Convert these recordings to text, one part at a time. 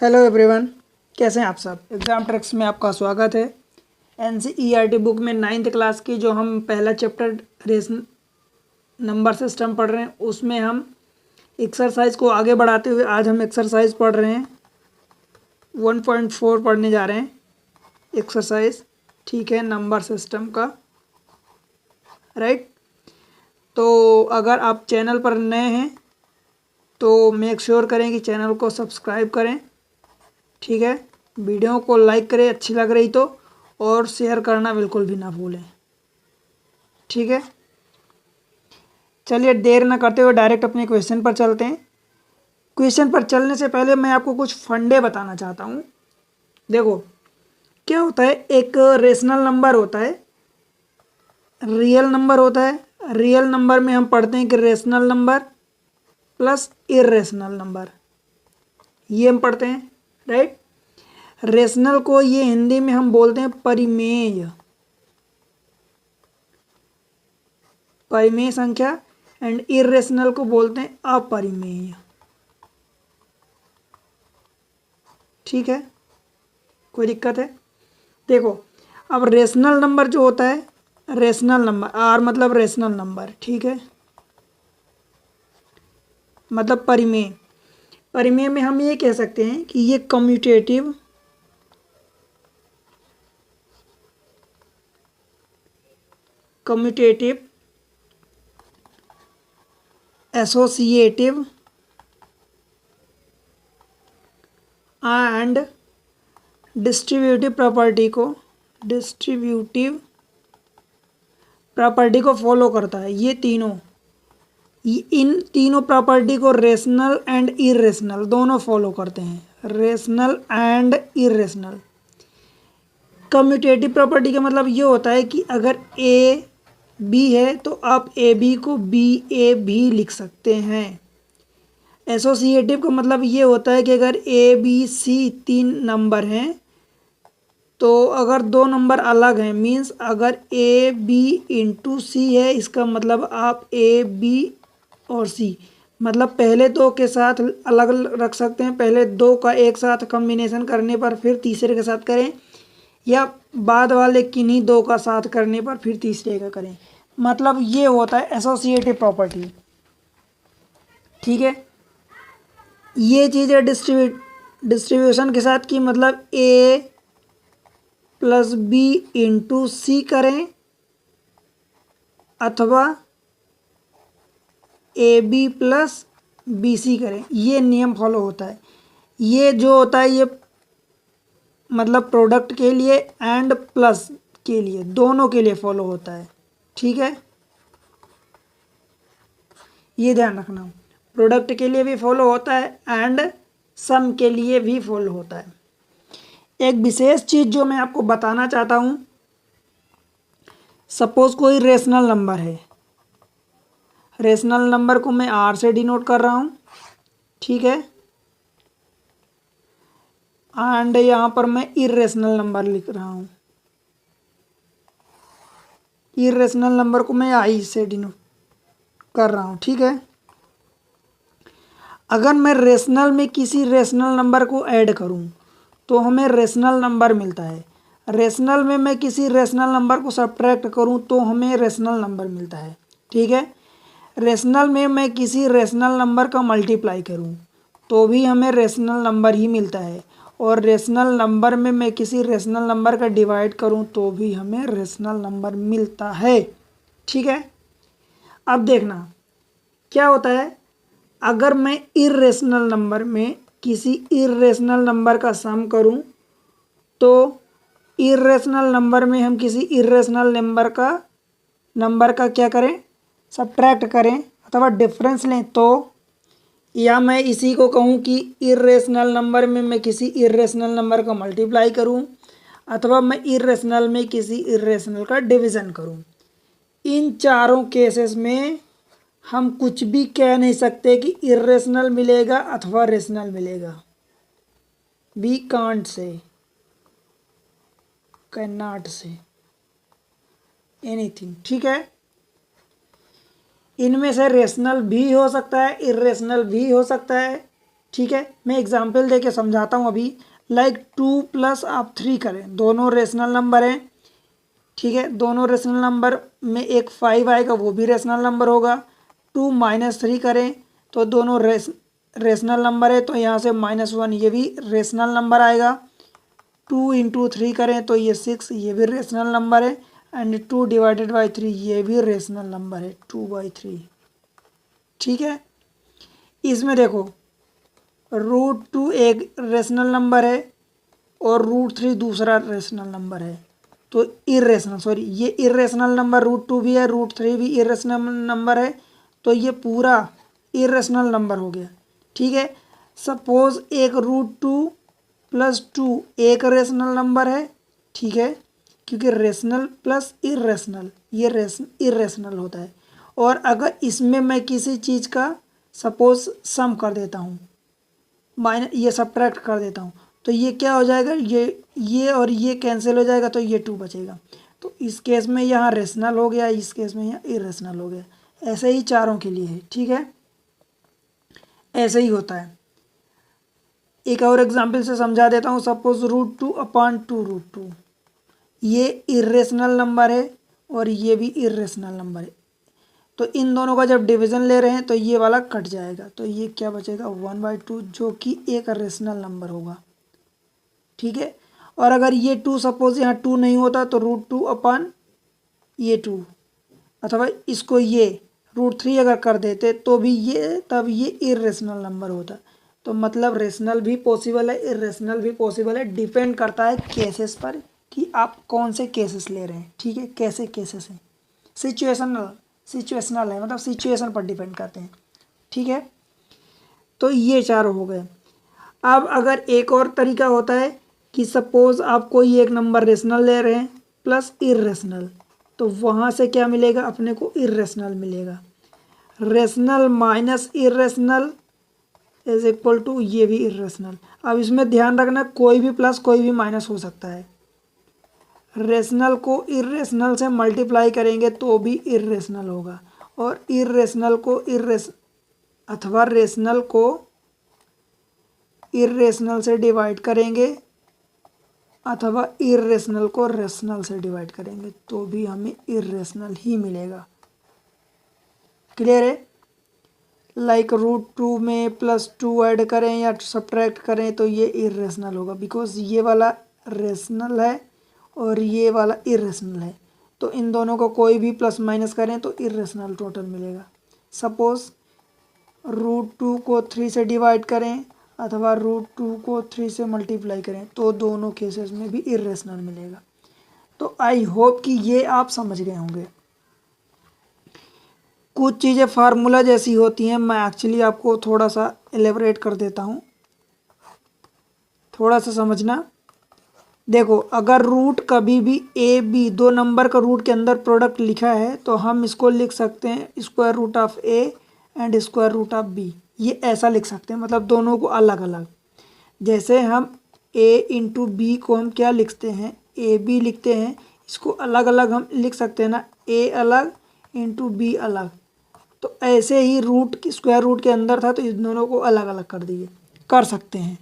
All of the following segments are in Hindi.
हेलो एवरीवन, कैसे हैं आप सब। एग्ज़ाम ट्रिक्स में आपका स्वागत है। एनसीईआरटी बुक में 9th क्लास की जो हम पहला चैप्टर रेस नंबर सिस्टम पढ़ रहे हैं उसमें हम एक्सरसाइज को आगे बढ़ाते हुए आज हम एक्सरसाइज पढ़ रहे हैं 1.4 पढ़ने जा रहे हैं एक्सरसाइज। ठीक है, नंबर सिस्टम का राइट। तो अगर आप चैनल पर नए हैं तो मेक श्योर करें कि चैनल को सब्सक्राइब करें। ठीक है, वीडियो को लाइक करें अच्छी लग रही तो, और शेयर करना बिल्कुल भी ना भूलें। ठीक है, चलिए देर ना करते हुए डायरेक्ट अपने क्वेश्चन पर चलते हैं। क्वेश्चन पर चलने से पहले मैं आपको कुछ फंडे बताना चाहता हूँ। देखो क्या होता है, एक रेशनल नंबर होता है, रियल नंबर होता है। रियल नंबर में हम पढ़ते हैं कि rational number plus irrational number, ये हम पढ़ते हैं राइट। रेशनल को ये हिंदी में हम बोलते हैं परिमेय, परिमेय संख्या, एंड इरेशनल को बोलते हैं अपरिमेय। ठीक है, कोई दिक्कत है। देखो अब रेशनल नंबर जो होता है, रेशनल नंबर आर मतलब रेशनल नंबर, ठीक है, मतलब परिमेय। परिमेय में हम ये कह सकते हैं कि ये commutative, commutative, associative and distributive property को फॉलो करता है। ये तीनों, इन तीनों प्रॉपर्टी को रेशनल एंड इरेशनल दोनों फॉलो करते हैं। Rational and irrational. Commutative property का मतलब ये होता है कि अगर ए बी है तो आप ए बी को बी ए भी लिख सकते हैं। एसोसिएटिव का मतलब ये होता है कि अगर ए बी सी तीन नंबर हैं तो अगर दो नंबर अलग हैं, मीन्स अगर ए बी इंटू सी है, इसका मतलब आप ए बी और सी मतलब पहले दो के साथ अलग रख सकते हैं, पहले दो का एक साथ कॉम्बिनेशन करने पर फिर तीसरे के साथ करें, या बाद वाले किन्हीं दो का साथ करने पर फिर तीसरे का करें। मतलब ये होता है एसोसिएटिव प्रॉपर्टी। ठीक है, ये चीज़ है डिस्ट्रीब्यूशन के साथ की, मतलब A plus B into C करें अथवा A B plus B C करें, ये नियम फॉलो होता है। ये जो होता है ये मतलब प्रोडक्ट के लिए एंड प्लस के लिए, दोनों के लिए फॉलो होता है। ठीक है, ये ध्यान रखना, प्रोडक्ट के लिए भी फॉलो होता है एंड सम के लिए भी फॉलो होता है। एक विशेष चीज़ जो मैं आपको बताना चाहता हूँ, सपोज कोई रेशनल नंबर है, रेशनल नंबर को मैं आर से डिनोट कर रहा हूँ, ठीक है, एंड यहाँ पर मैं इरेशनल नंबर लिख रहा हूँ, इरेशनल नंबर को मैं आई से डिनोट कर रहा हूँ। ठीक है, अगर मैं रेशनल में किसी रेशनल नंबर को ऐड करूँ तो हमें रेशनल नंबर मिलता है। रेशनल में मैं किसी रेशनल नंबर को सब्ट्रैक्ट करूँ तो हमें रेशनल नंबर मिलता है। ठीक है, रेशनल में मैं किसी रेशनल नंबर का मल्टीप्लाई करूँ तो भी हमें रेशनल नंबर ही मिलता है, और रेशनल नंबर में मैं किसी रेशनल नंबर का डिवाइड करूँ तो भी हमें रेशनल नंबर मिलता है। ठीक है, अब देखना क्या होता है, अगर मैं इरेशनल नंबर में किसी इरेशनल नंबर का सम करूं तो इरेशनल नंबर में हम किसी इरेशनल नंबर का क्या करें, सब्ट्रैक्ट करें अथवा डिफरेंस लें, तो या मैं इसी को कहूं कि इरेशनल नंबर में मैं किसी इरेशनल नंबर का मल्टीप्लाई करूं अथवा मैं इरेशनल में किसी इरेशनल का डिवीज़न करूं, इन चारों केसेस में हम कुछ भी कह नहीं सकते कि इरेशनल मिलेगा अथवा रेशनल मिलेगा। We can't say, can not say anything. ठीक है, इनमें से रेशनल भी हो सकता है, इरेशनल भी हो सकता है, ठीक है, मैं एग्जाम्पल दे के समझाता हूँ अभी। लाइक 2 प्लस आप 3 करें, दोनों रेशनल नंबर हैं। ठीक है, दोनों रेशनल नंबर में एक 5 आएगा, वो भी रेशनल नंबर होगा। 2 माइनस 3 करें तो दोनों रेशनल नंबर है, तो यहाँ से -1 ये भी रेशनल नंबर आएगा। 2 इंटू 3 करें तो ये 6, ये भी रेशनल नंबर है। एंड 2 डिवाइडेड बाई 3 ये भी रेशनल नंबर है, 2/3। ठीक है, इसमें देखो √2 एक रेशनल नंबर है और √3 दूसरा रेशनल नंबर है। तो ये इरेशनल नंबर √2 भी है, √3 भी इरेशनल नंबर है, तो ये पूरा इरेशनल नंबर हो गया। ठीक है, सपोज एक √2 + 2 एक रेशनल नंबर है। ठीक है, क्योंकि रेशनल प्लस इरेशनल ये इरेशनल होता है। और अगर इसमें मैं किसी चीज़ का सपोज सम कर देता हूँ, ये सब्ट्रैक्ट कर देता हूँ, तो ये क्या हो जाएगा, ये और ये कैंसिल हो जाएगा, तो ये 2 बचेगा। तो इस केस में यहाँ रेशनल हो गया, इस केस में यहाँ इरेशनल हो गया। ऐसे ही चारों के लिए है। ठीक है, ऐसे ही होता है। एक और एग्जांपल से समझा देता हूँ। सपोज √2/2 ये इरेशनल नंबर है और ये भी इरेशनल नंबर है। तो इन दोनों का जब डिवीज़न ले रहे हैं तो ये वाला कट जाएगा, तो ये क्या बचेगा 1/2, जो कि एक रेशनल नंबर होगा। ठीक है, और अगर ये 2 सपोज यहाँ 2 नहीं होता तो √2/2, अथवा इसको ये √3 अगर कर देते तो भी तब ये इरेशनल नंबर होता। तो मतलब रेशनल भी पॉसिबल है, इरेशनल भी पॉसिबल है। डिपेंड करता है केसेस पर कि आप कौन से केसेस ले रहे हैं। ठीक है, कैसे केसेस हैं, सिचुएशनल है, मतलब सिचुएशन पर डिपेंड करते हैं। ठीक है, तो ये चार हो गए। अब अगर एक और तरीका होता है कि सपोज आप कोई एक नंबर रेशनल ले रहे हैं प्लस इरेशनल, तो वहाँ से क्या मिलेगा, अपने को इरेशनल मिलेगा। Rational minus irrational is equal to ये भी इरेशनल। अब इसमें ध्यान रखना, कोई भी प्लस कोई भी माइनस हो सकता है। रेशनल को इरेशनल से मल्टीप्लाई करेंगे तो भी इरेशनल होगा, और रेशनल को इरेशनल से डिवाइड करेंगे अथवा इरेशनल को रेशनल से डिवाइड करेंगे तो भी हमें इरेशनल ही मिलेगा। क्लियर है? लाइक √2 में +2 ऐड करें या सब्ट्रैक्ट करें तो ये इरेशनल होगा, बिकॉज ये वाला रेशनल है और ये वाला इरेशनल है। तो इन दोनों को कोई भी प्लस माइनस करें तो इरेशनल टोटल मिलेगा। सपोज √2 को 3 से डिवाइड करें अथवा √2 को 3 से मल्टीप्लाई करें तो दोनों केसेस में भी इरेशनल मिलेगा। तो आई होप कि ये आप समझ गए होंगे। कुछ चीज़ें फार्मूला जैसी होती हैं, मैं एक्चुअली आपको थोड़ा सा एलेबरेट कर देता हूँ, थोड़ा सा समझना। देखो, अगर रूट कभी भी AB दो नंबर का रूट के अंदर प्रोडक्ट लिखा है तो हम इसको लिख सकते हैं √A एंड √B। ये ऐसा लिख सकते हैं, मतलब दोनों को अलग अलग। जैसे हम A इंटू B को हम क्या लिखते हैं, AB लिखते हैं, इसको अलग अलग हम लिख सकते हैं ना, A अलग इंटू B अलग। तो ऐसे ही स्क्वायर रूट के अंदर था तो इन दोनों को अलग अलग कर सकते हैं।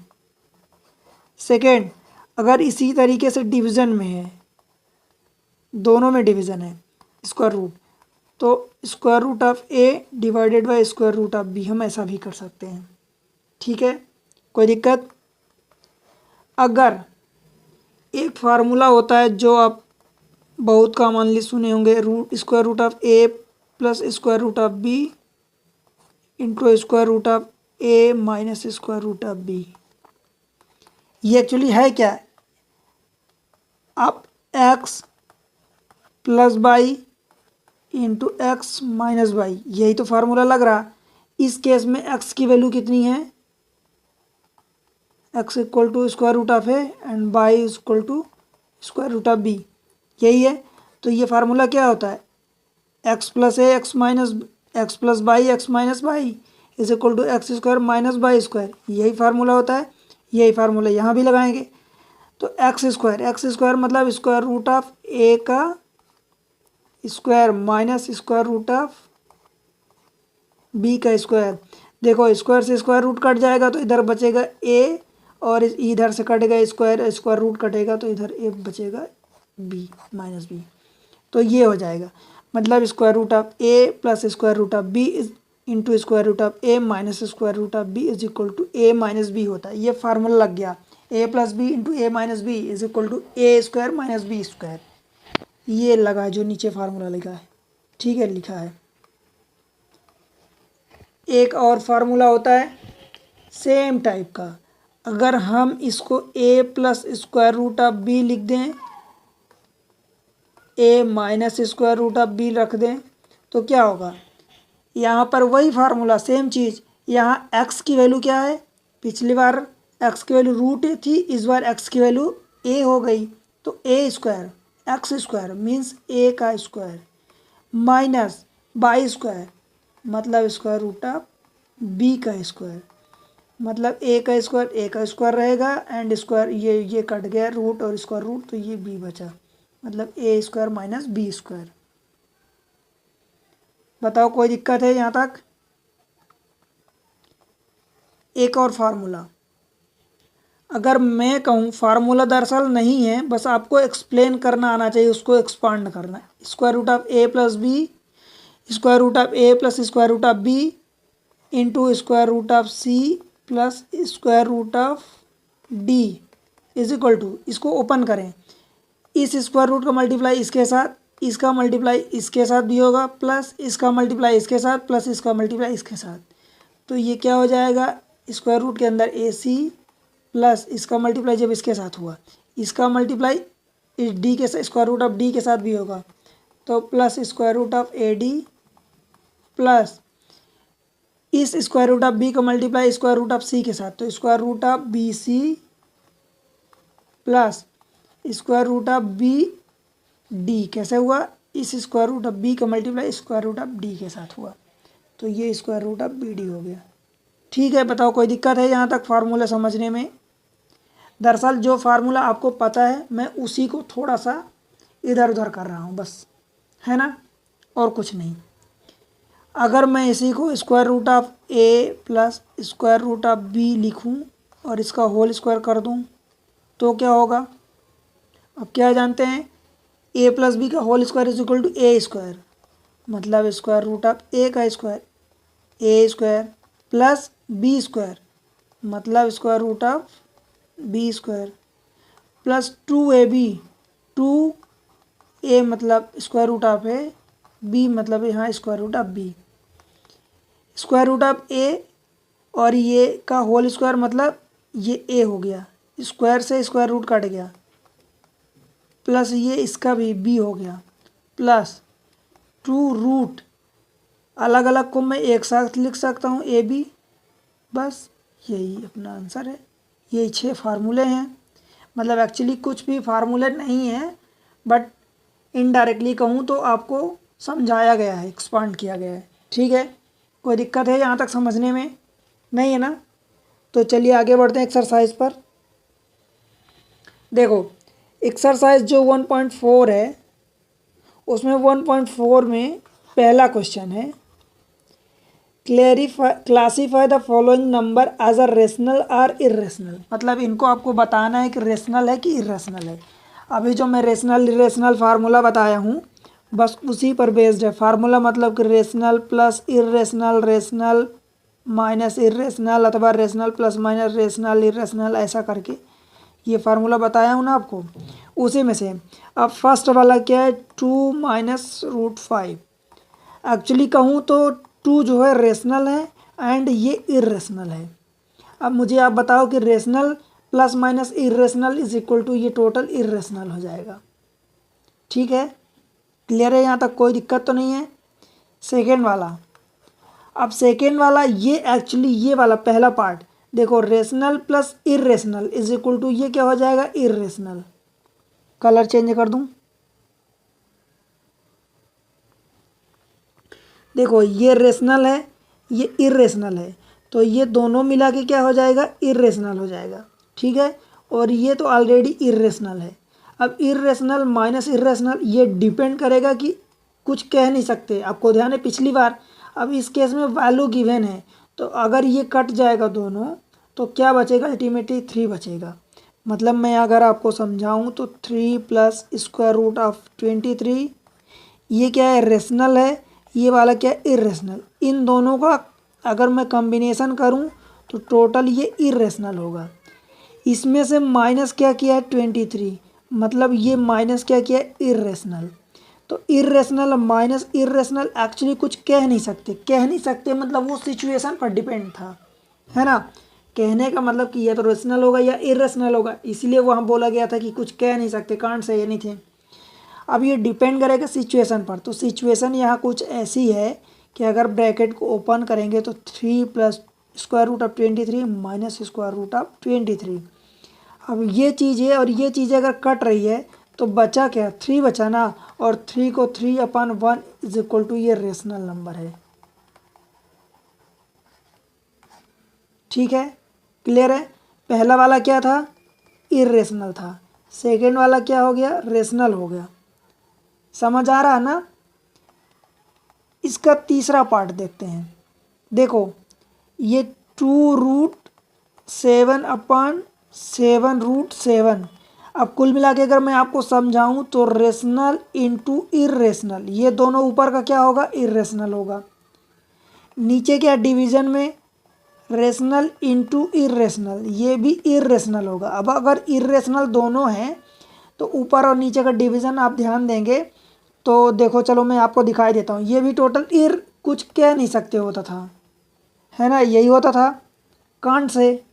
सेकेंड, अगर इसी तरीके से डिवीज़न में है, दोनों में डिवीज़न है स्क्वायर रूट, तो √A डिवाइडेड बाय √B हम ऐसा भी कर सकते हैं। ठीक है, कोई दिक्कत? अगर एक फार्मूला होता है जो आप बहुत कॉमनली सुने होंगे, √A plus √B into √A minus √B। ये एक्चुअली है क्या, आप x plus by into x minus by, यही तो फार्मूला लग रहा। इस केस में x की वैल्यू कितनी है, x equal to √A and y equal to √B, यही है। तो ये फार्मूला क्या होता है, x plus A x plus y x minus y is equal to x² minus y square, यही फार्मूला होता है। यही फार्मूला यहाँ भी लगाएंगे। तो x² मतलब √A का स्क्वायर माइनस √B का स्क्वायर। देखो स्क्वायर से स्क्वायर रूट कट जाएगा तो इधर बचेगा ए, और इधर से कटेगा स्क्वायर, स्क्वायर रूट कटेगा तो इधर ए बचेगा बी माइनस बी। तो ये हो जाएगा, मतलब square root of A plus square root of B is into square root of A minus square root of B is equal to A minus B होता है। ये फार्मूला लग गया, A plus B into A minus B is equal to A square minus B square. ये लगा जो नीचे फार्मूला लिखा है, ठीक है, लिखा है। एक और फार्मूला होता है सेम टाइप का, अगर हम इसको A plus square root of B लिख दें, A minus square root of B रख दें, तो क्या होगा, यहाँ पर वही फार्मूला सेम चीज़। यहाँ एक्स की वैल्यू क्या है, पिछली बार एक्स की वैल्यू रूट ए थी, इस बार एक्स की वैल्यू ए हो गई, तो ए स्क्वायर एक्स स्क्वायर मीन्स ए का स्क्वायर माइनस बाई स्क्वायर मतलब स्क्वायर रूट ऑफ बी का स्क्वायर, मतलब ए का स्क्वायर रहेगा एंड स्क्वायर ये कट गया रूट और स्क्वायर रूट, तो ये बी बचा, मतलब ए स्क्वायर माइनस बी स्क्वायर। बताओ कोई दिक्कत है यहाँ तक? एक और फार्मूला, अगर मैं कहूँ फार्मूला दरअसल नहीं है, बस आपको एक्सप्लेन करना आना चाहिए, उसको एक्सपांड करना है। Square root of A plus B, square root of A plus square root of B into square root of C plus square root of D is equal to, इसको ओपन करें, इस स्क्वायर रूट का मल्टीप्लाई इसके साथ, इसका मल्टीप्लाई इसके साथ भी होगा, प्लस इसका मल्टीप्लाई इसके साथ, प्लस इसका मल्टीप्लाई इसके साथ, तो ये क्या हो जाएगा, स्क्वायर रूट के अंदर ए सी प्लस इसका मल्टीप्लाई जब इसके साथ हुआ, इसका मल्टीप्लाई इस डी के साथ, स्क्वायर रूट ऑफ डी के साथ भी होगा, तो plus square root of A D plus इस स्क्वायर रूट ऑफ बी का multiply square root of C के साथ, तो square root of B C plus square root of B D कैसे हुआ, इस स्क्वायर रूट ऑफ बी का multiply square root of D के साथ हुआ, तो ये square root of B D हो गया। ठीक है, बताओ कोई दिक्कत है यहाँ तक फार्मूला समझने में? दरअसल जो फार्मूला आपको पता है मैं उसी को थोड़ा सा इधर उधर कर रहा हूँ बस, है ना, और कुछ नहीं। अगर मैं इसी को square root of A plus square root of B लिखूँ और इसका होल स्क्वायर कर दूँ तो क्या होगा, अब क्या जानते हैं, ए प्लस बी का whole square is equal to A square, मतलब स्क्वायर रूट ऑफ ए का square A square plus B square मतलब square root of B square plus 2ab, 2a मतलब square root of A, B मतलब यहाँ square root of B, square root of A और ये का होल स्क्वायर मतलब ये ए हो गया, स्क्वायर से स्क्वायर रूट कट गया, प्लस ये इसका भी बी हो गया, प्लस 2 रूट अलग अलग को मैं एक साथ लिख सकता हूँ ए बी, बस यही अपना आंसर है। यही 6 फार्मूले हैं, मतलब एक्चुअली कुछ भी फार्मूले नहीं है, बट इनडायरेक्टली कहूँ तो आपको समझाया गया है, एक्सपांड किया गया है। ठीक है, कोई दिक्कत है यहाँ तक समझने में? नहीं है ना? तो चलिए आगे बढ़ते हैं एक्सरसाइज पर। देखो एक्सरसाइज जो 1.4 है उसमें 1.4 में पहला क्वेश्चन है, classify the following number as a rational और इरेशनल, मतलब इनको आपको बताना है कि रेशनल है कि इरेशनल है। अभी जो मैं रेशनल इरेशनल फार्मूला बताया हूँ बस उसी पर बेस्ड है फार्मूला, मतलब कि rational plus irrational, rational minus irrational अथवा rational plus minus rational irrational, ऐसा करके ये फार्मूला बताया हूँ ना आपको, उसी में से। अब फर्स्ट वाला क्या है, 2 माइनस रूट 5। एक्चुअली कहूँ तो 2 जो है रेशनल है एंड ये इरेशनल है। अब मुझे आप बताओ कि rational plus minus irrational is equal to ये टोटल इरेशनल हो जाएगा। ठीक है, क्लियर है यहाँ तक? कोई दिक्कत तो नहीं है? सेकेंड वाला, अब सेकेंड वाला ये एक्चुअली ये वाला पहला पार्ट देखो, rational plus irrational is equal to ये क्या हो जाएगा, इरेशनल। कलर चेंज कर दूं, देखो ये रेशनल है ये इरेशनल है, तो ये दोनों मिला के क्या हो जाएगा, इरेशनल हो जाएगा। ठीक है, और ये तो ऑलरेडी इरेशनल है। अब इरेशनल माइनस इरेशनल ये डिपेंड करेगा कि कुछ कह नहीं सकते, आपको ध्यान है पिछली बार। अब इस केस में वैल्यू गिवन है तो अगर ये कट जाएगा दोनों तो क्या बचेगा, अल्टीमेटली 3 बचेगा। मतलब मैं अगर आपको समझाऊं तो 3 प्लस स्क्वायर रूट ऑफ 23, ये क्या है, रेशनल है, ये वाला क्या है, इरेशनल। इन दोनों का अगर मैं कॉम्बिनेशन करूं तो टोटल ये इरेशनल होगा। इसमें से माइनस क्या किया है, 23, मतलब ये माइनस क्या किया है, इरेशनल। तो इरेशनल माइनस इरेशनल एक्चुअली कुछ कह नहीं सकते, कह नहीं सकते मतलब वो सिचुएशन पर डिपेंड था, है ना। कहने का मतलब कि ये तो रेशनल होगा या इरेशनल होगा, इसलिए वहाँ बोला गया था कि कुछ कह नहीं सकते, कांट से एनीथिंग। अब ये डिपेंड करेगा सिचुएशन पर। तो सिचुएशन यहाँ कुछ ऐसी है कि अगर ब्रैकेट को ओपन करेंगे तो 3 plus square root of 23 minus square root of 23। अब ये चीज़ है और ये चीज़ अगर कट रही है तो बचा क्या, 3 बचा ना, और 3 को 3/1 इज इक्वल टू ये रेशनल नंबर है। ठीक है, क्लियर है। पहला वाला क्या था, इरेशनल था, सेकेंड वाला क्या हो गया, रेशनल हो गया। समझ आ रहा है ना। इसका तीसरा पार्ट देखते हैं। देखो ये 2√7/7√7। अब कुल मिला के अगर मैं आपको समझाऊं तो रेशनल इंटू इरेशनल, ये दोनों ऊपर का क्या होगा, इरेशनल होगा। नीचे क्या डिवीजन में, रेशनल इंटू इरेशनल, ये भी इरेशनल होगा। अब अगर इरेशनल दोनों हैं तो ऊपर और नीचे का डिवीजन आप ध्यान देंगे तो देखो, चलो मैं आपको दिखाई देता हूँ। ये भी टोटल कुछ कह नहीं सकते होता था, है ना, यही होता था can't say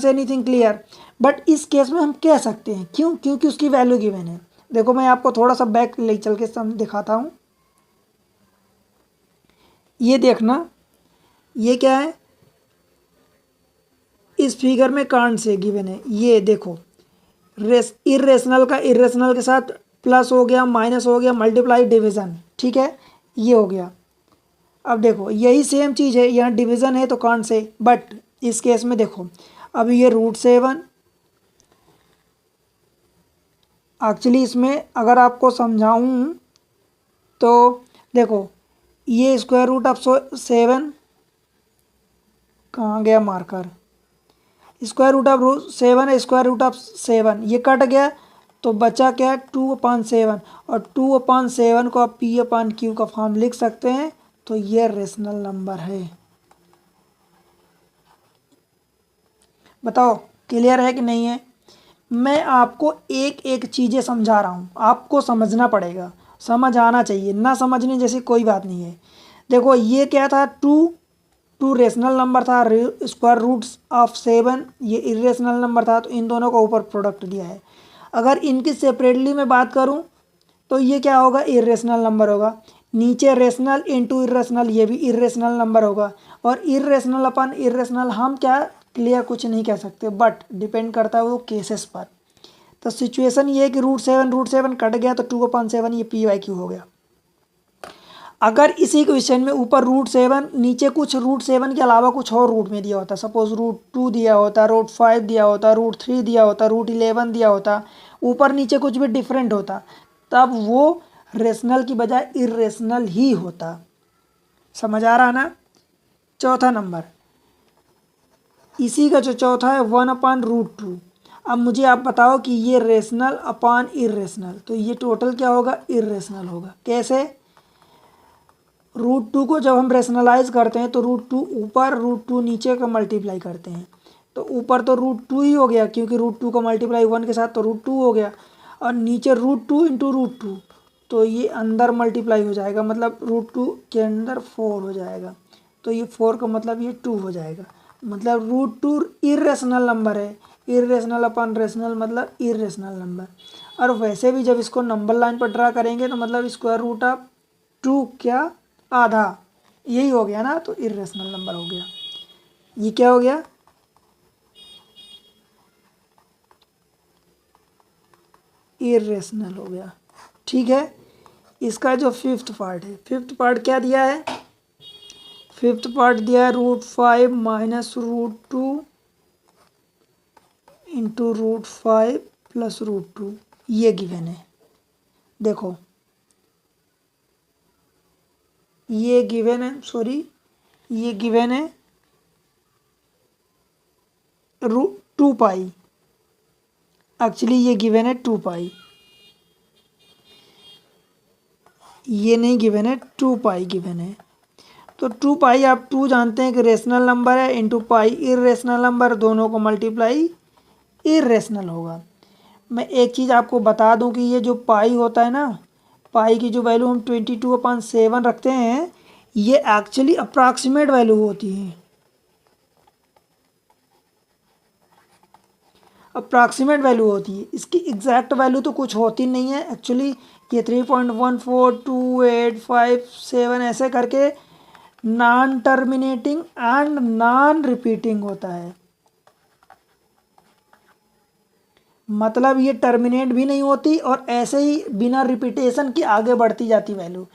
anything clear. But इस केस में हम कह सकते हैं, क्यों, क्योंकि उसकी वैल्यू गिवन है। देखो मैं आपको थोड़ा सा बैक ले चल के दिखाता हूँ। ये देखना, ये क्या है, इस फिगर में कांट से गिवन है। ये देखो इरेशनल का इरेशनल के साथ प्लस हो गया, माइनस हो गया, मल्टीप्लाई, डिवीज़न, ठीक है, ये हो गया। अब देखो यही सेम चीज़ है, यहाँ डिवीज़न है तो कांट से, बट इस केस में देखो अब ये √7, एक्चुअली इसमें अगर आपको समझाऊं तो देखो ये स्क्वायर रूट ऑफ 7, कहाँ गया marker, square root of 7 square root of 7, ये कट गया तो बचा क्या है, 2/7, और 2/7 को आप P/Q का फॉर्म लिख सकते हैं। तो ये रेशनल नंबर है। बताओ क्लियर है कि नहीं है। मैं आपको एक एक चीज़ें समझा रहा हूँ, आपको समझना पड़ेगा, समझ आना चाहिए, ना समझने जैसी कोई बात नहीं है। देखो ये क्या था, टू रेशनल नंबर था, स्क्वायर रूट्स ऑफ 7 ये इरेशनल नंबर था, तो इन दोनों का ऊपर प्रोडक्ट दिया है। अगर इनकी सेपरेटली मैं बात करूं तो ये क्या होगा, इरेशनल नंबर होगा। नीचे रेशनल इंटू इरेशनल, ये भी इरेशनल नंबर होगा। और इरेशनल अपन इरेशनल हम क्या क्लियर कुछ नहीं कह सकते, बट डिपेंड करता है वो केसेस पर। तो सिचुएशन ये है कि √7 कट गया तो 2/7 ये P/Q हो गया। अगर इसी क्वेश्चन में ऊपर √7 नीचे कुछ √7 के अलावा कुछ और रूट में दिया होता, सपोज √2 दिया होता, √5 दिया होता, √3 दिया होता, √11 दिया होता, ऊपर नीचे कुछ भी डिफरेंट होता, तब वो रेशनल की बजाय इरेशनल ही होता। समझ आ रहा ना। चौथा नंबर, इसी का जो चौथा है 1/√2। अब मुझे आप बताओ कि ये रेशनल अपान इरेशनल, तो ये टोटल क्या होगा, इरेशनल होगा। कैसे, √2 को जब हम रेशनलाइज करते हैं तो √2 ऊपर √2 नीचे का मल्टीप्लाई करते हैं, तो ऊपर तो √2 ही हो गया, क्योंकि √2 का मल्टीप्लाई 1 के साथ तो √2 हो गया, और नीचे √2 इंटू √2, तो ये अंदर मल्टीप्लाई हो जाएगा, मतलब √2 के अंदर 4 हो जाएगा, तो ये 4 का मतलब ये 2 हो जाएगा। मतलब √2 इरेशनल नंबर है, इरेशनल अपन रेशनल मतलब इरेशनल नंबर। और वैसे भी जब इसको नंबर लाइन पर ड्रा करेंगे तो मतलब स्क्वायर रूट ऑफ 2 क्या, आधा, यही हो गया ना, तो इरेशनल नंबर हो गया। ये क्या हो गया, इरेशनल हो गया। ठीक है, इसका जो फिफ्थ पार्ट है, फिफ्थ पार्ट क्या दिया है, फिफ्थ पार्ट दिया है √5 माइनस √2 इंटू √5 प्लस √2, ये गिवन है। देखो ये गिवन है, सॉरी ये गिवन है रूट 2 पाई, एक्चुअली ये गिवन है 2 पाई, ये नहीं गिवन है, 2 पाई गिवन है। तो 2 पाई आप 2 जानते हैं कि रेशनल नंबर है, इंटू पाई इरेशनल नंबर, दोनों को मल्टीप्लाई इरेशनल होगा। मैं एक चीज़ आपको बता दूं कि ये जो पाई होता है ना, पाई की जो वैल्यू हम 22/7 रखते हैं, ये एक्चुअली अप्रॉक्सीमेट वैल्यू होती है, अप्रॉक्सीमेट वैल्यू होती है, इसकी एग्जैक्ट वैल्यू तो कुछ होती नहीं है एक्चुअली। ये 3.142857 ऐसे करके non terminating and non repeating होता है, मतलब ये टर्मिनेट भी नहीं होती और ऐसे ही बिना रिपीटेशन के आगे बढ़ती जाती वैल्यू।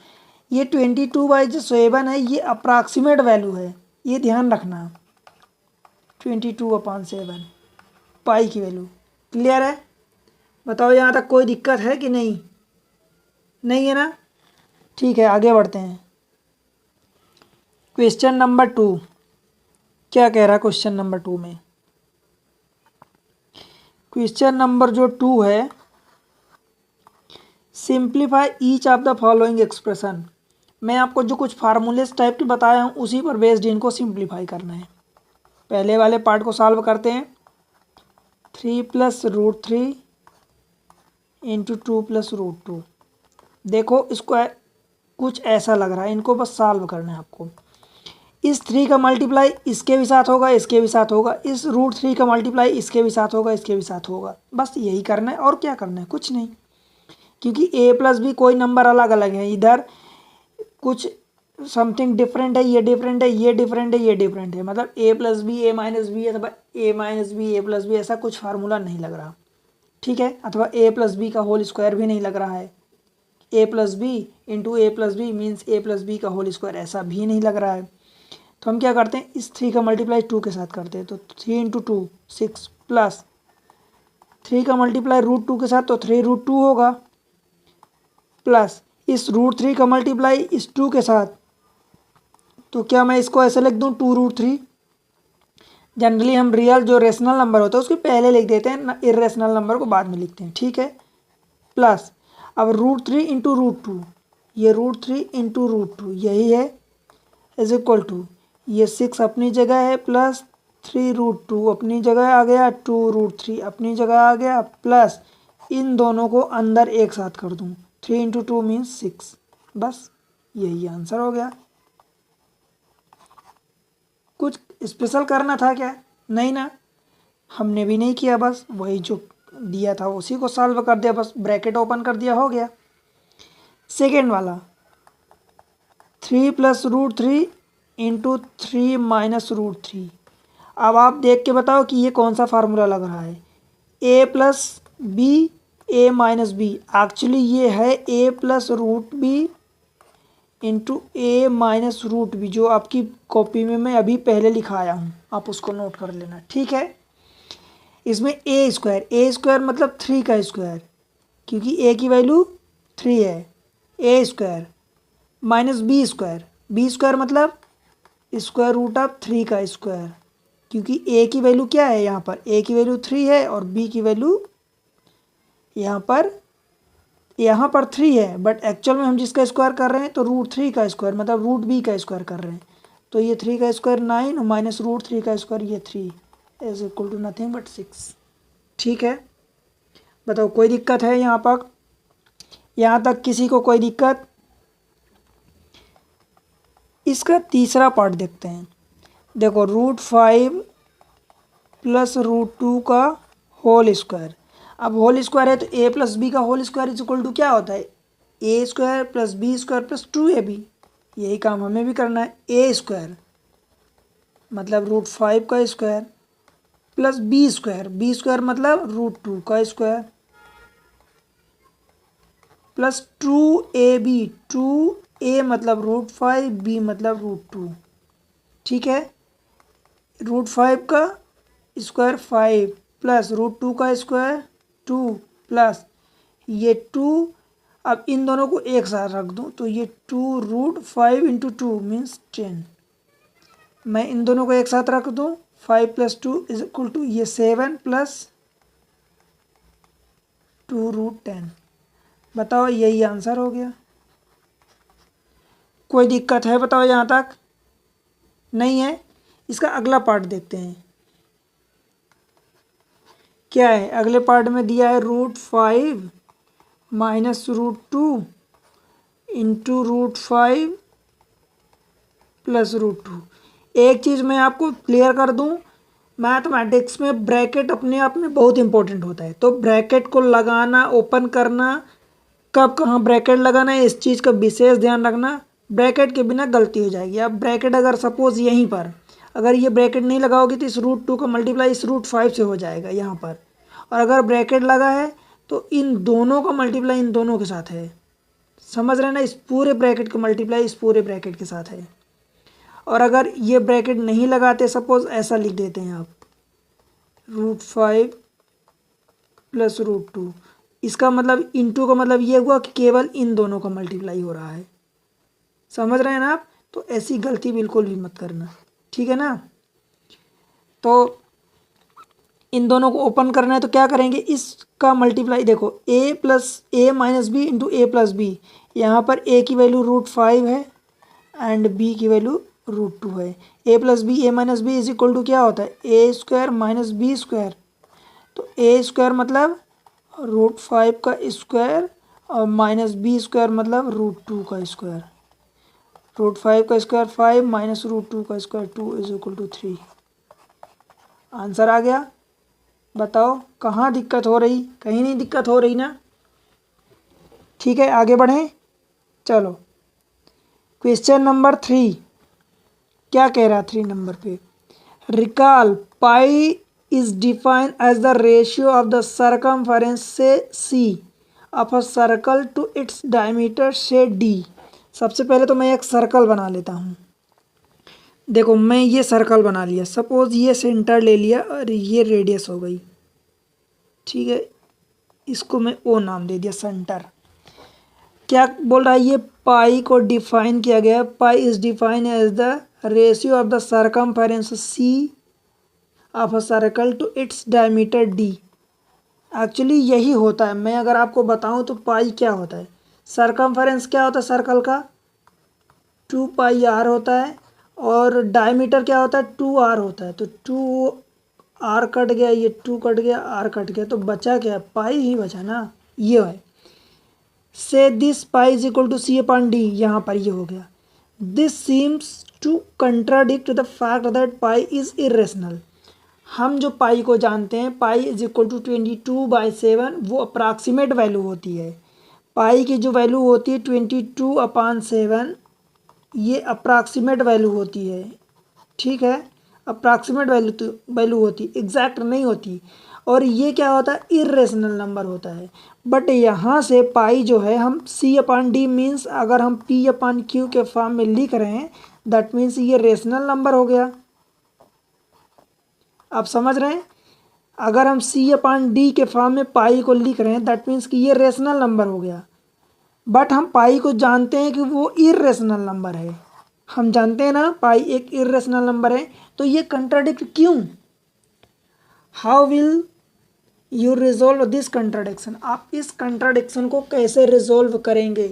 ये 22/7 है, ये अप्रॉक्सीमेट वैल्यू है, ये ध्यान रखना, 22/7 पाई की वैल्यू। क्लियर है? बताओ यहाँ तक कोई दिक्कत है कि नहीं? नहीं है ना? ठीक है, आगे बढ़ते हैं। क्वेश्चन नंबर 2 क्या कह रहा है? क्वेश्चन नंबर 2 में, क्वेश्चन नंबर जो 2 है, simplify each of the following expression. मैं आपको जो कुछ फार्मूलेस टाइप के बताया हूँ उसी पर बेस्ड इनको सिंप्लीफाई करना है। पहले वाले पार्ट को सॉल्व करते हैं। 3 + √3 इंटू 2 + √2। देखो इसको कुछ ऐसा लग रहा है, इनको बस सॉल्व करना है आपको। इस 3 का मल्टीप्लाई इसके भी साथ होगा, इसके भी साथ होगा, इस √3 का मल्टीप्लाई इसके भी साथ होगा, इसके भी साथ होगा, बस यही करना है। और क्या करना है? कुछ नहीं, क्योंकि a + b कोई नंबर अलग अलग है, इधर कुछ समथिंग डिफरेंट है, ये डिफरेंट है, ये डिफरेंट है, ये डिफरेंट है, मतलब a + b a - b अथवा a - b a + b ऐसा कुछ फार्मूला नहीं लग रहा, ठीक है? अथवा a + b का होल स्क्वायर भी नहीं लग रहा है, a + b into a + b means a + b का होल स्क्वायर ऐसा भी नहीं लग रहा है। तो हम क्या करते हैं, इस 3 का मल्टीप्लाई 2 के साथ करते हैं, तो 3 × 2 6 प्लस 3 का मल्टीप्लाई √2 के साथ तो 3√2 होगा, प्लस इस √3 का मल्टीप्लाई इस 2 के साथ, तो क्या मैं इसको ऐसे लिख दूं 2√3। जनरली हम रियल जो रेशनल नंबर होता है उसके पहले लिख देते हैं, इरेशनल नंबर को बाद में लिखते हैं, ठीक है? प्लस अब √3 इंटू √2, ये √3 इंटू √2 यही है, इज इक्वल टू ये 6 अपनी जगह है, प्लस 3√2 अपनी जगह आ गया, 2√3 अपनी जगह आ गया, प्लस इन दोनों को अंदर एक साथ कर दूं, 3 × 2 मीन्स 6, बस यही आंसर हो गया। कुछ स्पेशल करना था क्या? नहीं ना, हमने भी नहीं किया, बस वही जो दिया था उसी को सॉल्व कर दिया, बस ब्रैकेट ओपन कर दिया, हो गया। सेकेंड वाला 3 + √3 इंटू 3 - √3। अब आप देख के बताओ कि ये कौन सा फार्मूला लग रहा है, a + b a - b, actually ये है a + √b into a - √b, जो आपकी कॉपी में मैं अभी पहले लिखाया हूँ, आप उसको नोट कर लेना, ठीक है? इसमें a² मतलब 3 का स्क्वायर, क्योंकि a की वैल्यू 3 है, a² माइनस b² मतलब √3 का स्क्वायर, क्योंकि a की वैल्यू क्या है, यहाँ पर a की वैल्यू 3 है और b की वैल्यू यहाँ पर 3 है, बट एक्चुअल में हम जिसका स्क्वायर कर रहे हैं तो √3 का स्क्वायर मतलब √b का स्क्वायर कर रहे हैं, तो ये 3 का स्क्वायर 9 माइनस √3 का स्क्वायर ये 3 is equal to nothing but 6, ठीक है? बताओ कोई दिक्कत है यहाँ पर? यहाँ तक किसी को कोई दिक्कत? इसका तीसरा पार्ट देखते हैं। देखो √5 + √2 का होल स्क्वायर, अब होल स्क्वायर है तो a + b का whole square is equal to क्या होता है, a² + b² + 2ab, यही काम हमें भी करना है। a² मतलब √5 का स्क्वायर प्लस b² मतलब √2 का स्क्वायर प्लस 2ab, 2a मतलब √5, b मतलब √2, ठीक है? √5 का स्क्वायर 5 प्लस √2 का स्क्वायर 2 प्लस ये 2 अब इन दोनों को एक साथ रख दूं तो ये 2√5 इंटू 2 मीन्स 10। मैं इन दोनों को एक साथ रख दूं 5 + 2 इज इक्वल टू ये 7 + 2√10। बताओ यही आंसर हो गया। कोई दिक्कत है बताओ यहाँ तक? नहीं है। इसका अगला पार्ट देखते हैं क्या है। अगले पार्ट में दिया है √5 माइनस √2 इंटू √5 + √2। एक चीज़ मैं आपको क्लियर कर दूं, मैथमेटिक्स में ब्रैकेट अपने आप में बहुत इंपॉर्टेंट होता है। तो ब्रैकेट को लगाना, ओपन करना, कब कहाँ ब्रैकेट लगाना है, इस चीज़ का विशेष ध्यान रखना। ब्रैकेट के बिना गलती हो जाएगी। अब ब्रैकेट अगर सपोज यहीं पर अगर ये ब्रैकेट नहीं लगाओगे तो इस √2 का मल्टीप्लाई इस √5 से हो जाएगा यहाँ पर। और अगर ब्रैकेट लगा है तो इन दोनों का मल्टीप्लाई इन दोनों के साथ है। समझ रहे हैं ना? इस पूरे ब्रैकेट का मल्टीप्लाई इस पूरे ब्रैकेट के साथ है। और अगर ये ब्रैकेट नहीं लगाते, सपोज ऐसा लिख देते हैं आप √5 + √2, इसका मतलब इंटू का मतलब ये हुआ कि केवल इन दोनों का मल्टीप्लाई हो रहा है। समझ रहे हैं ना आप? तो ऐसी गलती बिल्कुल भी मत करना, ठीक है ना? तो इन दोनों को ओपन करना है तो क्या करेंगे, इसका मल्टीप्लाई देखो a इंटू a+b। यहाँ पर a की वैल्यू √5 है एंड b की वैल्यू √2 है। a+b इज इक्वल टू क्या होता है, a² - b²। तो a² मतलब √5 का स्क्वायर और -b² मतलब √2 का स्क्वायर। √5 का स्क्वायर 5 माइनस √2 का square 2 is equal to 3। Answer आ गया। बताओ कहाँ दिक्कत हो रही? कहीं नहीं दिक्कत हो रही ना? ठीक है, आगे बढ़ें। चलो क्वेश्चन नंबर 3 क्या कह रहा है 3 नंबर पे, recall pi is defined as the ratio of the circumference say C of a circle to its diameter say D. सबसे पहले तो मैं एक सर्कल बना लेता हूँ। देखो मैं ये सर्कल बना लिया, सपोज ये सेंटर ले लिया और ये रेडियस हो गई, ठीक है। इसको मैं ओ नाम दे दिया, सेंटर। क्या बोल रहा है, ये पाई को डिफाइन किया गया है। Pi is defined as the ratio of the circumference C of a circle to its diameter D. Actually यही होता है। मैं अगर आपको बताऊं तो पाई क्या होता है, सरकमफेरेंस क्या होता है सर्कल का, 2πr होता है। और डायमीटर क्या होता है, 2r होता है। तो 2r कट गया, ये 2 कट गया, r कट गया, तो बचा क्या, पाई ही बचा ना। ये है say this pi is equal to c/d। यहाँ पर ये हो गया। This seems to contradict the fact that pi is irrational. हम जो पाई को जानते हैं, पाई इज इक्वल टू 22/7, वो अप्रॉक्सीमेट वैल्यू होती है। पाई की जो वैल्यू होती है 22/7, ये अप्रॉक्सीमेट वैल्यू होती है, ठीक है। अप्रॉक्सीमेट वैल्यू होती है, एग्जैक्ट नहीं होती। और ये क्या होता है, इरेशनल नंबर होता है। बट यहाँ से पाई जो है हम c/d मीन्स अगर हम p/q के फॉर्म में लिख रहे हैं, दैट मीन्स ये रेशनल नंबर हो गया। आप समझ रहे हैं? अगर हम c/d के फॉर्म में पाई को लिख रहे हैं, दैट मीन्स कि ये रेशनल नंबर हो गया। बट हम पाई को जानते हैं कि वो इरेशनल नंबर है। हम जानते हैं ना पाई एक इरेशनल नंबर है। तो ये कंट्राडिक्ट क्यों? How will you resolve this contradiction? आप इस कंट्राडिक्शन को कैसे रिजोल्व करेंगे?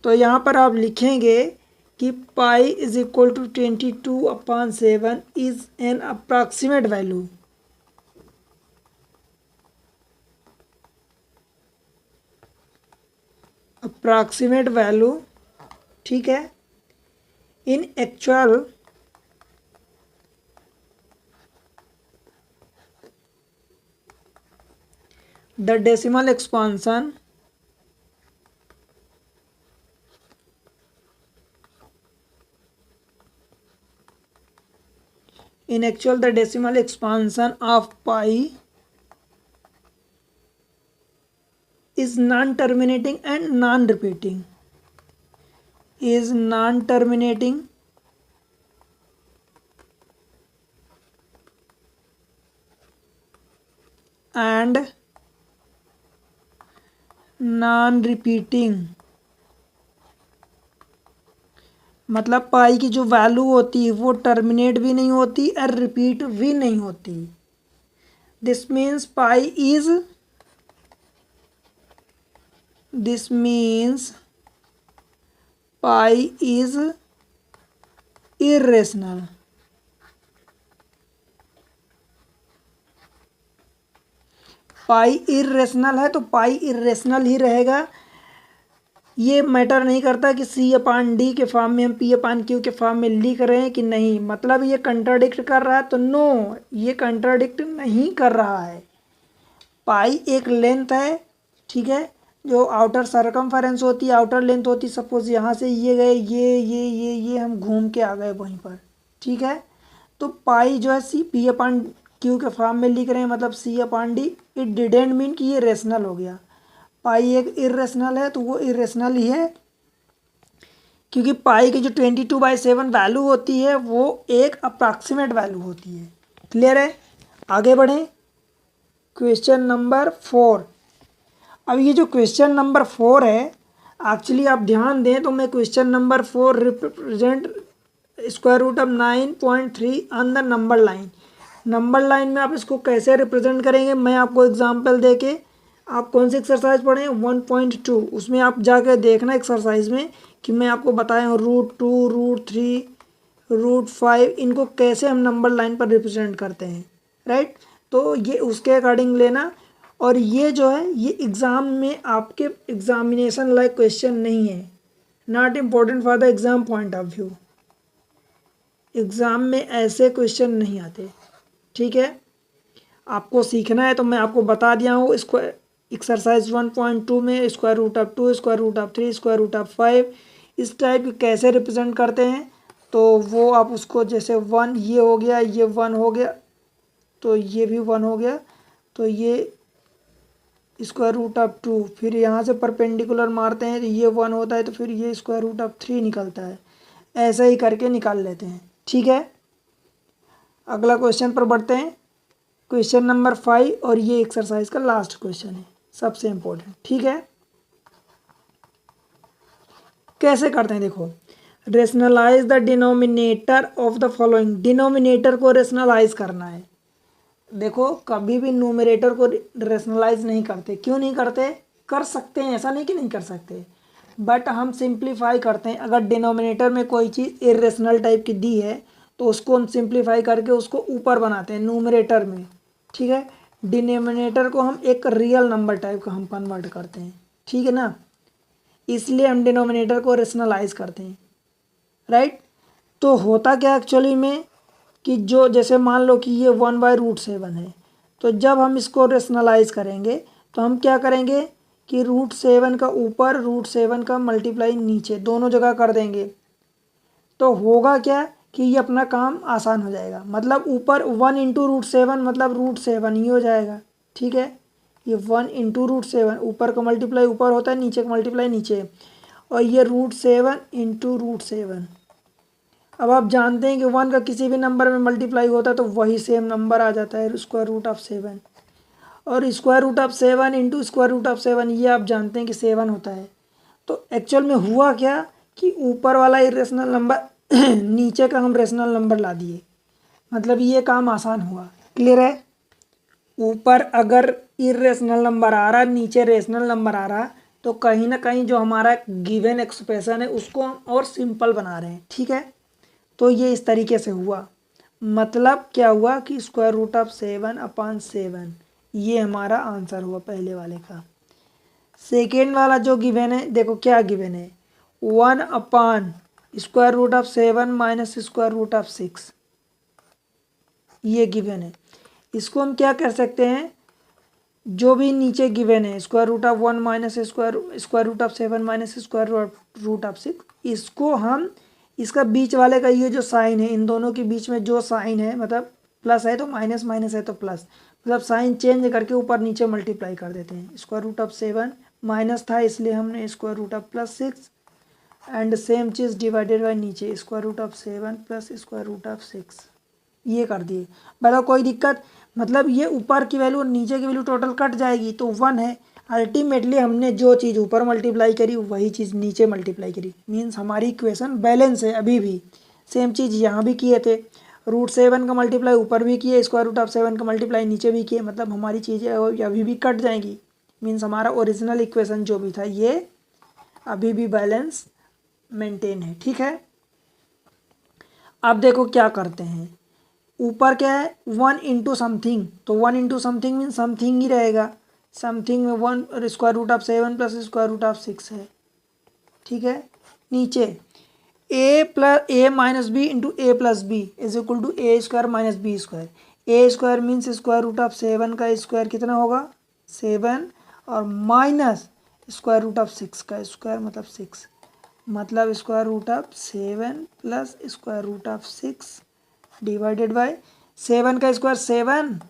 तो यहाँ पर आप लिखेंगे कि pi is equal to 22/7 is an approximate value. Approximate value, ठीक है। In actual the decimal expansion in actual the decimal expansion of pi is non-terminating and non-repeating, is non-terminating and non repeating, मतलब पाई की जो वैल्यू होती है वो टर्मिनेट भी नहीं होती और रिपीट भी नहीं होती। This means pi is irrational. Pi irrational है तो पाई इर्रेशनल ही रहेगा। ये मैटर नहीं करता कि सी अपान डी के फॉर्म में हम पी अपान क्यू के फॉर्म में लिख रहे हैं कि नहीं, मतलब ये कंट्राडिक्ट कर रहा है तो नो, ये कंट्राडिक्ट नहीं कर रहा है। पाई एक लेंथ है, ठीक है, जो आउटर सरकमफेरेंस होती है, आउटर लेंथ होती है। सपोज यहाँ से ये गए, ये हम घूम के आ गए वहीं पर, ठीक है। तो पाई जो है सी पी अपान क्यू के फॉर्म में लिख रहे हैं, मतलब सी अपान डी। इट डिडेंट मीन कि ये रेशनल हो गया। पाई एक इरेशनल है तो वो इरेशनल ही है, क्योंकि पाई की जो 22/7 वैल्यू होती है वो एक अप्रॉक्सीमेट वैल्यू होती है। क्लियर है? आगे बढ़ें। Question number 4। अब ये जो क्वेश्चन नंबर 4 है, एक्चुअली आप ध्यान दें तो मैं question number 4 represent square root of 9.3 on the number line. Number line में आप इसको कैसे रिप्रेजेंट करेंगे, मैं आपको एग्जांपल देके, आप कौन सी एक्सरसाइज पढ़े 1.2, उसमें आप जाके देखना एक्सरसाइज में कि मैं आपको बताया हूँ √2, √3, √5 इनको कैसे हम नंबर लाइन पर रिप्रेजेंट करते हैं, राइट। तो ये उसके अकॉर्डिंग लेना। और ये जो है ये एग्ज़ाम में आपके एग्जामिनेशन लाइक क्वेश्चन नहीं है, not important for the exam point of view. Exam में ऐसे क्वेश्चन नहीं आते, ठीक है। आपको सीखना है तो मैं आपको बता दिया हूँ। इसको एक्सरसाइज 1.2 में square root of 2, square root of 3, square root of 5 इस टाइप के कैसे रिप्रेजेंट करते हैं, तो वो आप उसको जैसे 1 ये हो गया, ये 1 हो गया, तो ये भी 1 हो गया, तो ये स्क्वायर रूट ऑफ 2, फिर यहाँ से परपेंडिकुलर मारते हैं तो ये 1 होता है, तो फिर ये स्क्वायर रूट ऑफ 3 निकलता है। ऐसा ही करके निकाल लेते हैं, ठीक है। अगला क्वेश्चन पर बढ़ते हैं, क्वेश्चन नंबर 5, और ये एक्सरसाइज का लास्ट क्वेश्चन है, सबसे इम्पोर्टेंट, ठीक है। कैसे करते हैं देखो, rationalise the denominator of the following. Denominator को रेशनलाइज करना है। देखो कभी भी न्यूमरेटर को रेशनलाइज नहीं करते। क्यों नहीं करते? कर सकते हैं, ऐसा नहीं कि नहीं कर सकते, बट हम सिंप्लीफाई करते हैं। अगर डिनोमिनेटर में कोई चीज़ इरेशनल टाइप की दी है तो उसको हम सिंप्लीफाई करके उसको ऊपर बनाते हैं न्यूमरेटर में, ठीक है। डिनोमिनेटर को हम एक रियल नंबर टाइप का हम कन्वर्ट करते हैं, ठीक है ना, इसलिए हम डिनोमिनेटर को रेशनलाइज करते हैं, राइट। तो होता क्या एक्चुअली में कि जो जैसे मान लो कि ये 1/√7 है, तो जब हम इसको रेशनलाइज करेंगे तो हम क्या करेंगे कि √7 का ऊपर, √7 का मल्टीप्लाई नीचे, दोनों जगह कर देंगे। तो होगा क्या कि ये अपना काम आसान हो जाएगा। मतलब ऊपर 1 × √7 मतलब √7 ही हो जाएगा, ठीक है। ये 1 × √7, ऊपर का मल्टीप्लाई ऊपर होता है, नीचे का मल्टीप्लाई नीचे, और ये √7 × √7। अब आप जानते हैं कि 1 का किसी भी नंबर में मल्टीप्लाई होता है तो वही सेम नंबर आ जाता है, स्क्वायर रूट ऑफ 7। और square root of 7 × square root of 7 ये आप जानते हैं कि 7 होता है। तो एक्चुअल में हुआ क्या कि ऊपर वाला इरेशनल नंबर नीचे का हम रेशनल नंबर ला दिए, मतलब ये काम आसान हुआ। क्लियर है? ऊपर अगर इरेशनल नंबर आ रहा, नीचे रेशनल नंबर आ रहा, तो कहीं ना कहीं जो हमारा गिवन एक्सप्रेशन है उसको हम और सिंपल बना रहे हैं, ठीक है। तो ये इस तरीके से हुआ। मतलब क्या हुआ कि स्क्वायर रूट ऑफ 7/7 ये हमारा आंसर हुआ पहले वाले का। सेकेंड वाला जो गिवन है, देखो क्या गिवन है, 1/स्क्वायर root of 7 minus square root of 6, ये गिवन है। इसको हम क्या कर सकते हैं, जो भी नीचे गिवन है square root of 1 minus square root of 7 minus square root of 6, इसको हम इसका बीच वाले का ये जो साइन है, इन दोनों के बीच में जो साइन है, मतलब प्लस है तो माइनस, माइनस है तो प्लस, मतलब साइन चेंज करके ऊपर नीचे मल्टीप्लाई कर देते हैं। स्क्वायर रूट ऑफ 7 माइनस था इसलिए हमने square root of +6, and same चीज़ डिवाइडेड बाय नीचे square root of 7 plus square root of 6, ये कर दिए। बताओ कोई दिक्कत? मतलब ये ऊपर की वैल्यू और नीचे की वैल्यू टोटल कट जाएगी तो 1 है। अल्टीमेटली हमने जो चीज़ ऊपर मल्टीप्लाई करी वही चीज़ नीचे मल्टीप्लाई करी, मीन्स हमारी इक्वेशन बैलेंस है। अभी भी सेम चीज़ यहाँ भी किए थे, √7 का मल्टीप्लाई ऊपर भी किए, √7 का मल्टीप्लाई नीचे भी किए, मतलब हमारी चीज़ें अभी भी कट जाएंगी। मीन्स हमारा ओरिजिनल इक्वेशन जो भी था ये अभी भी बैलेंस मेंटेन है। ठीक है, अब देखो क्या करते हैं, ऊपर क्या है 1 इंटू समथिंग, तो 1 इंटू समथिंग मीन समथिंग ही रहेगा, समथिंग में 1 √7 प्लस √6 है। ठीक है, नीचे a minus b into a plus b is equal to a² minus b²। a² means √7 का स्क्वायर कितना होगा 7, और माइनस √6 का स्क्वायर मतलब 6, मतलब √7 प्लस √6 डिवाइडेड बाय 7 का स्क्वायर 7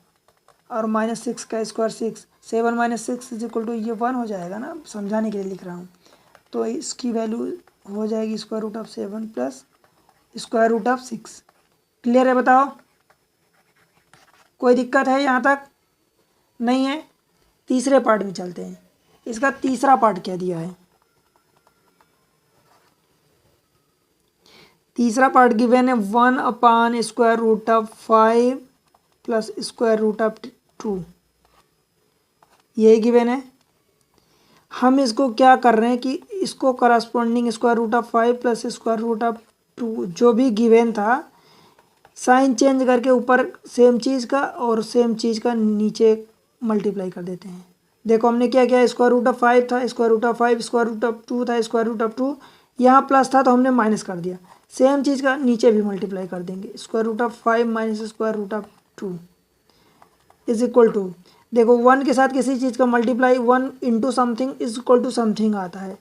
और माइनस 6 का square 6, 7 minus 6 is equal to ये 1 हो जाएगा ना, समझाने के लिए लिख रहा हूँ। तो इसकी वैल्यू हो जाएगी √7 प्लस √6। क्लियर है, बताओ कोई दिक्कत है यहाँ तक? नहीं है। तीसरे पार्ट में चलते हैं, इसका तीसरा पार्ट क्या दिया है। तीसरा पार्ट गिवन है 1/√5 प्लस √2, ये गिवन है। हम इसको क्या कर रहे हैं कि इसको करस्पॉन्डिंग √5 प्लस √2 जो भी गिवन था साइन चेंज करके ऊपर सेम चीज़ का और सेम चीज़ का नीचे मल्टीप्लाई कर देते हैं। देखो हमने क्या किया, √5 था, √5 √2 था, √2 यहाँ प्लस था तो हमने माइनस कर दिया, सेम चीज़ का नीचे भी मल्टीप्लाई कर देंगे, √5 माइनस √2 इज इक्वल टू, देखो 1 के साथ किसी चीज़ का multiply 1 into something is equal to something आता है,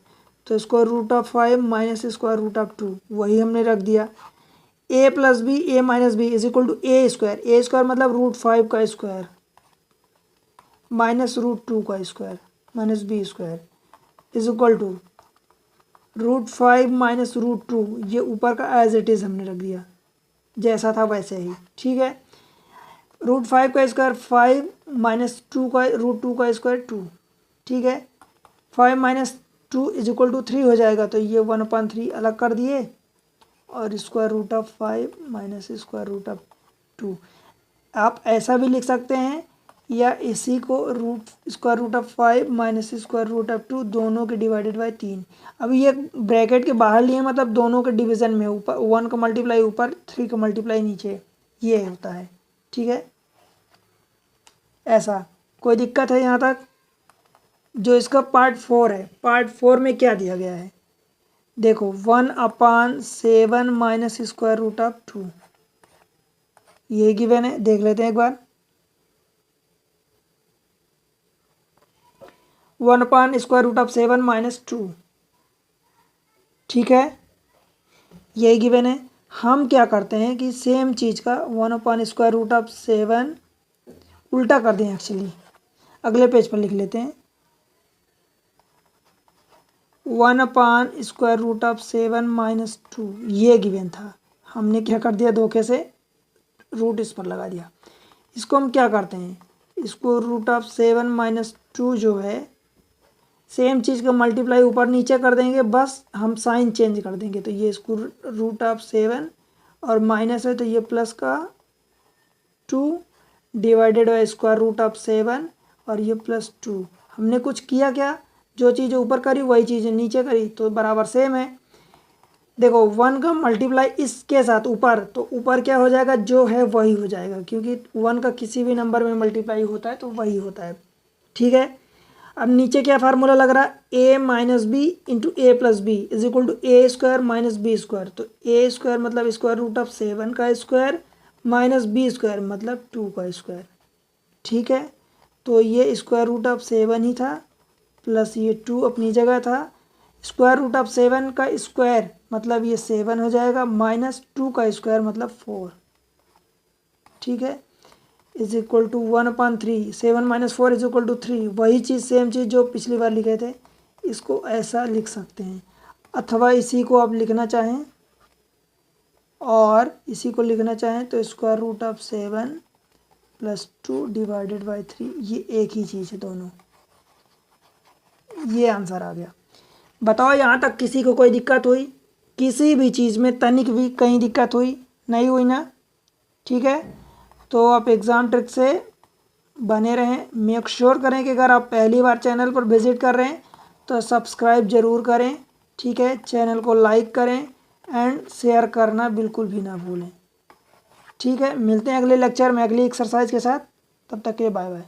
तो √5 माइनस √2 वही हमने रख दिया। a plus b a minus B is equal to a² मतलब √5 का स्क्वायर माइनस √2 का स्क्वायर minus b² is equal to √5 minus √2, ये ऊपर का एज इट इज़ हमने रख दिया जैसा था वैसे ही। ठीक है, √5 का स्क्वायर 5 माइनस √2 का स्क्वायर 2। ठीक है, 5 माइनस 2 इज इक्वल टू 3 हो जाएगा, तो ये 1/3 अलग कर दिए और √5 माइनस √2। आप ऐसा भी लिख सकते हैं या इसी को √5 माइनस √2 दोनों के डिवाइडेड बाय 3। अभी ये ब्रैकेट के बाहर लिए मतलब दोनों के डिवीज़न में ऊपर 1 का मल्टीप्लाई ऊपर 3 का मल्टीप्लाई नीचे, ये होता है। ठीक है, ऐसा कोई दिक्कत है यहाँ तक? जो इसका पार्ट 4 है, पार्ट 4 में क्या दिया गया है देखो 1/7 माइनस √2, ये गिवन है, देख लेते हैं एक बार। 1/7 माइनस 2, ठीक है, यही गिवन है। हम क्या करते हैं कि सेम चीज़ का 1/7 उल्टा कर दें, एक्चुअली अगले पेज पर लिख लेते हैं 1/7 माइनस 2, ये गिवन था, हमने क्या कर दिया धोखे से रूट इस पर लगा दिया। इसको हम क्या करते हैं, इसको √7 माइनस 2 जो है सेम चीज़ का मल्टीप्लाई ऊपर नीचे कर देंगे, बस हम साइन चेंज कर देंगे, तो ये इसको √7 और माइनस है तो ये प्लस का 2 डिवाइडेड बाय √7 और ये प्लस 2। हमने कुछ किया क्या, जो चीज़ ऊपर करी वही चीज़ नीचे करी, तो बराबर सेम है। देखो 1 का मल्टीप्लाई इसके साथ ऊपर, तो ऊपर क्या हो जाएगा, जो है वही हो जाएगा, क्योंकि 1 का किसी भी नंबर में मल्टीप्लाई होता है तो वही होता है। ठीक है, अब नीचे क्या फार्मूला लग रहा है, a minus b into a plus b is equal to a² minus b², तो a² मतलब √7 का स्क्वायर माइनस b² मतलब 2 का स्क्वायर। ठीक है, तो ये √7 ही था प्लस ये 2 अपनी जगह था, √7 का स्क्वायर मतलब ये 7 हो जाएगा माइनस 2 का स्क्वायर मतलब 4। ठीक है, is equal to 1/3, 7 minus 4 is equal to 3, वही चीज़ सेम चीज़ जो पिछली बार लिखे थे, इसको ऐसा लिख सकते हैं, अथवा इसी को आप लिखना चाहें और इसी को लिखना चाहें तो √7 प्लस 2 डिवाइडेड बाई 3, ये एक ही चीज़ है दोनों। ये आंसर आ गया। बताओ यहाँ तक किसी को कोई दिक्कत हुई? किसी भी चीज़ में तनिक भी कहीं दिक्कत हुई? नहीं हुई ना? ठीक है, तो आप एग्ज़ाम ट्रिक से बने रहें। मेक श्योर करें कि अगर आप पहली बार चैनल पर विजिट कर रहे हैं तो सब्सक्राइब ज़रूर करें। ठीक है, चैनल को लाइक करें एंड शेयर करना बिल्कुल भी ना भूलें। ठीक है, मिलते हैं अगले लेक्चर में अगली एक्सरसाइज के साथ। तब तक के बाय बाय।